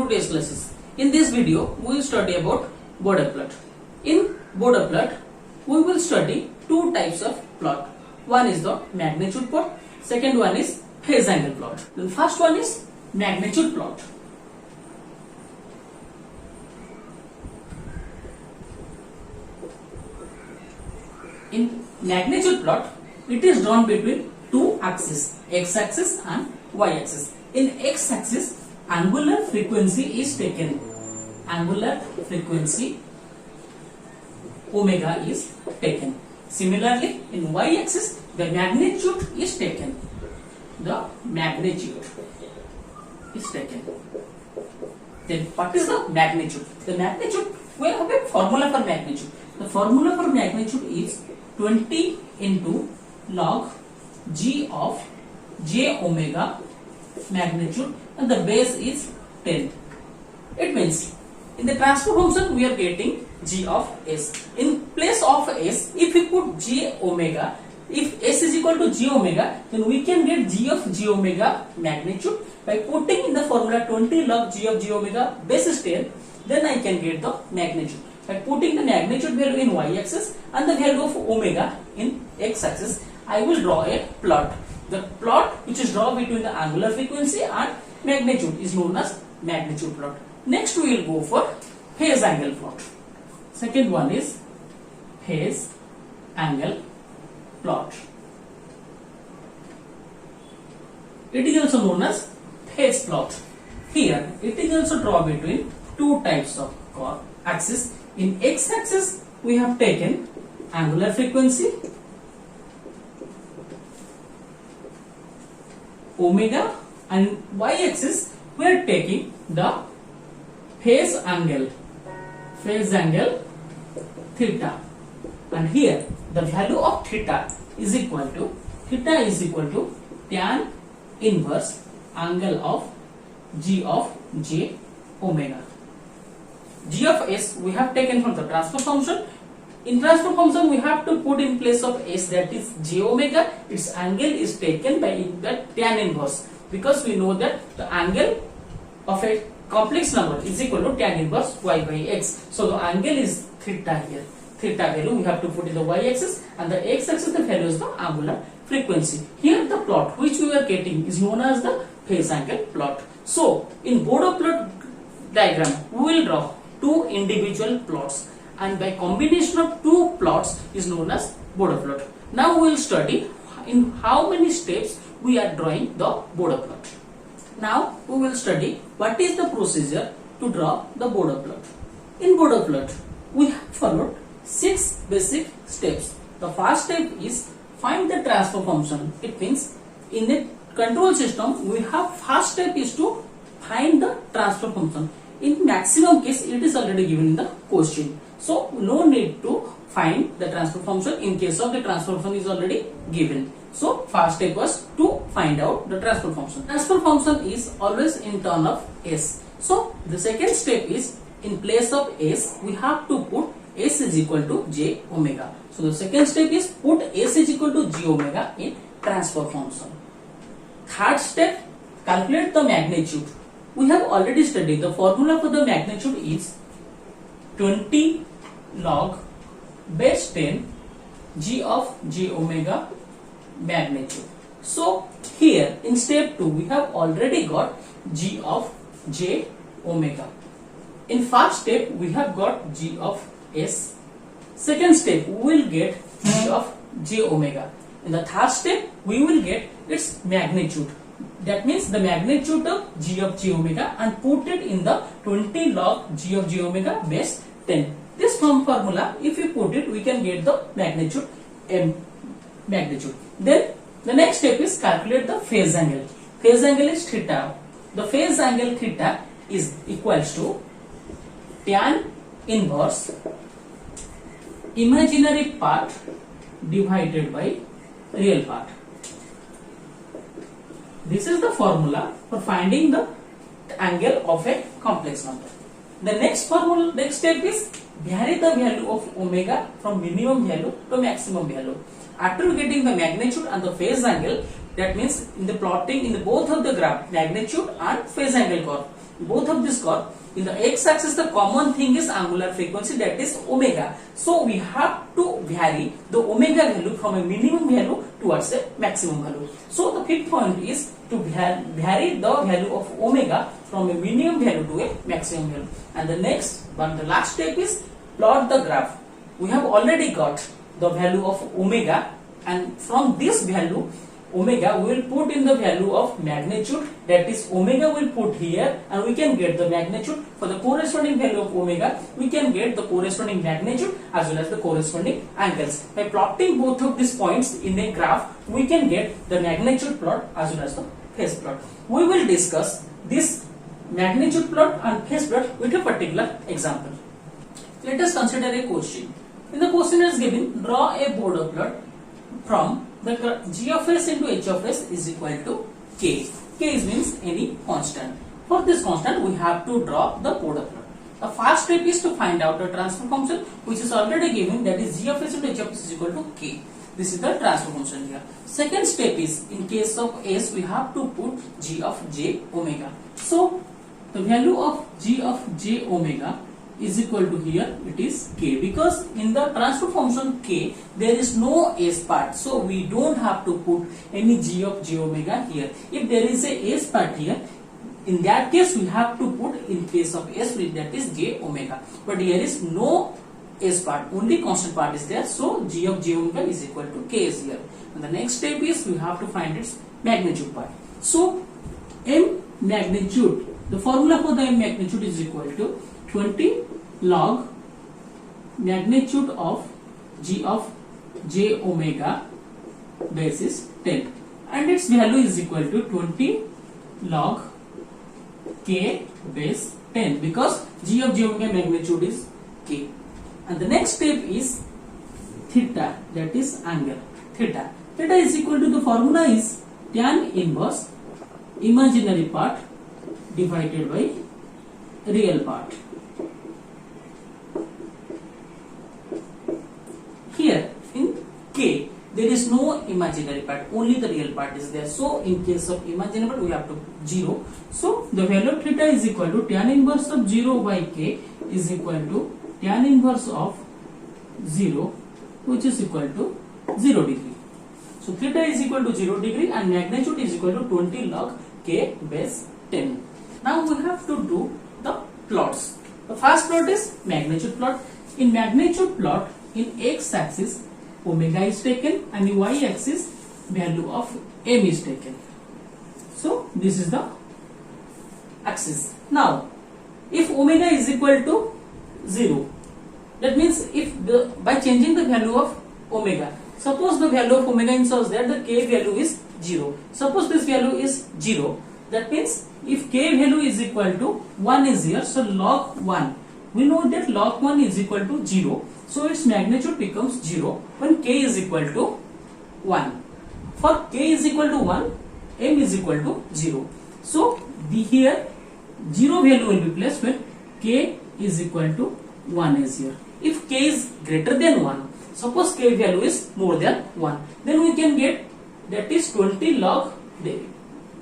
today's classes. In this video, we will study about Bode plot. In Bode plot, we will study two types of plot. One is the magnitude plot, second one is phase angle plot. The first one is magnitude plot. In magnitude plot, it is drawn between two axes, x-axis and y-axis. In x-axis, angular frequency is taken. Angular frequency omega is taken. Similarly, in y-axis, the magnitude is taken. The magnitude is taken. Then, what is the magnitude? The magnitude, we have a formula for magnitude. The formula for magnitude is 20 into log g of j omega magnitude, and the base is 10. It means in the transfer function we are getting g of s. In place of s, if we put j omega, if s is equal to j omega, then we can get g of j omega magnitude by putting in the formula 20 log g of j omega base is 10. Then I can get the magnitude by putting the magnitude value in y-axis and the value of omega in x-axis. I will draw a plot. The plot which is drawn between the angular frequency and magnitude is known as magnitude plot. Next we will go for phase angle plot. Second one is phase angle plot. It is also known as phase plot. Here it is also drawn between two types of axis. In x-axis we have taken angular frequency omega, and y-axis we are taking the phase angle theta, and here the value of theta is equal to tan inverse angle of g of j omega. G of s we have taken from the transfer function. In transfer function we have to put in place of s, that is j omega, its angle is taken by the tan inverse, because we know that the angle of a complex number is equal to tan inverse y by x. So the angle is theta here. Theta value we have to put in the y-axis, and the x-axis the value is the angular frequency. Here the plot which we are getting is known as the phase angle plot. So in Bode plot diagram we will draw two individual plots, and by combination of two plots is known as Bode plot. Now we will study in how many steps we are drawing the Bode plot. Now we will study what is the procedure to draw the Bode plot. In Bode plot we have followed 6 basic steps. The first step is find the transfer function. It means in the control system we have first step is to find the transfer function. In maximum case it is already given in the question, so no need to find the transfer function in case of the transfer function is already given. So first step was to find out the transfer function. Transfer function is always in term of s. So the second step is in place of s we have to put s is equal to j omega. So the second step is put s is equal to j omega in transfer function. Third step, calculate the magnitude. We have already studied the formula for the magnitude is 20 log base 10 g of j omega magnitude. So here in step 2 we have already got g of j omega. In first step we have got g of s. Second step we will get g of j omega. In the third step we will get its magnitude. That means the magnitude of g of j omega, and put it in the 20 log g of j omega base 10. This formula if we put it we can get the magnitude magnitude. Then the next step is calculate the phase angle. Phase angle is theta. The phase angle theta is equals to tan inverse imaginary part divided by real part. This is the formula for finding the angle of a complex number. The next step is vary the value of omega from minimum value to maximum value. After getting the magnitude and the phase angle, that means in the plotting in the both of the graph, magnitude and phase angle curve, both of this curve, in the x-axis the common thing is angular frequency, that is omega. So we have to vary the omega value from a minimum value towards a maximum value. So the fifth point is to vary the value of omega from a minimum value to a maximum value. And the next one, the last step is plot the graph. We have already got the value of omega, and from this value omega we will put in the value of magnitude, that is omega will put here, and we can get the magnitude. For the corresponding value of omega we can get the corresponding magnitude as well as the corresponding angles. By plotting both of these points in a graph we can get the magnitude plot as well as the phase plot. We will discuss this magnitude plot and phase plot with a particular example. Let us consider a question. In the question is given, draw a Bode plot from the g of s into h of s is equal to k. K means any constant. For this constant we have to draw the Bode plot. The first step is to find out the transfer function, which is already given, that is g of s into h of s is equal to k. This is the transfer function here. Second step is, in case of s we have to put g of j omega. So the value of g of j omega is equal to, here it is k, because in the transfer function k there is no s part, so we don't have to put any g of j omega here. If there is a s part here, in that case we have to put, in case of s, that is j omega, but here is no s part, only constant part is there, so g of j omega is equal to k is here. And the next step is we have to find its magnitude part. So m magnitude, the formula for the m magnitude is equal to 20 log magnitude of g of j omega basis 10, and its value is equal to 20 log k base 10, because g of j omega magnitude is k. And the next step is theta, that is angle. Theta is equal to, the formula is tan inverse imaginary part divided by real part. Here in k there is no imaginary part, only the real part is there. So in case of imaginary part we have to 0. So the value of theta is equal to tan inverse of 0 by k is equal to tan inverse of 0, which is equal to 0 degree. So theta is equal to 0 degree and magnitude is equal to 20 log k base 10. Now we have to do the plots. The first plot is magnitude plot. In magnitude plot, in x-axis omega is taken and in y-axis value of m is taken. So this is the axis. Now if omega is equal to 0, that means if by changing the value of omega, suppose the value of omega in such that the k value is 0. Suppose this value is 0, that means if k value is equal to 1 is here, so log 1, we know that log 1 is equal to 0, so its magnitude becomes 0 when k is equal to 1. For k is equal to 1, m is equal to 0. So here 0 value will be placed when k is equal to 1 is here. If k is greater than 1, suppose k value is more than 1, then we can get, that is 20 log,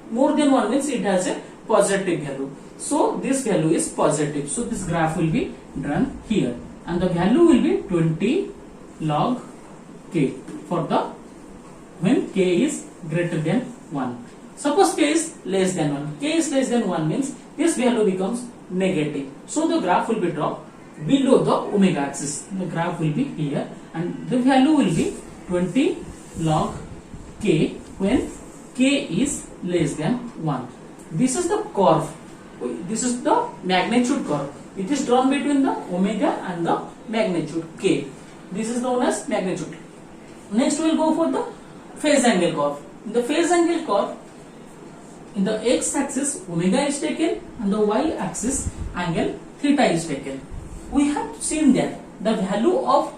more than 1 means it has a positive value. So this value is positive. So this graph will be drawn here and the value will be 20 log k for the when k is greater than 1. Suppose k is less than 1. K is less than 1 means this value becomes negative. So the graph will be drawn below the omega axis. The graph will be here and the value will be 20 log k when k is less than 1. This is the curve. This is the magnitude curve. It is drawn between the omega and the magnitude k. This is known as magnitude. Next we will go for the phase angle curve. In the phase angle curve, in the x-axis omega is taken and the y-axis angle theta is taken. We have seen that the value of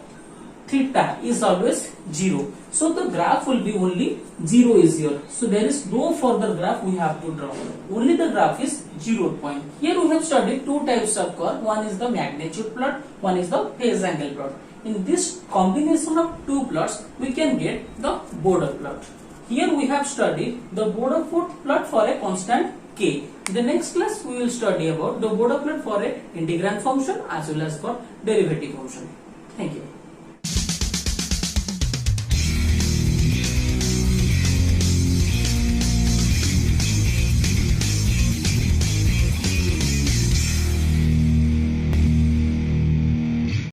theta is always 0. So the graph will be only 0 is here. So there is no further graph we have to draw. Only the graph is 0 point. Here we have studied two types of curve. One is the magnitude plot, one is the phase angle plot. In this combination of two plots, we can get the Bode plot. here we have studied the Bode plot for a constant k. In the next class we will study about the Bode plot for a integrand function as well as for derivative function.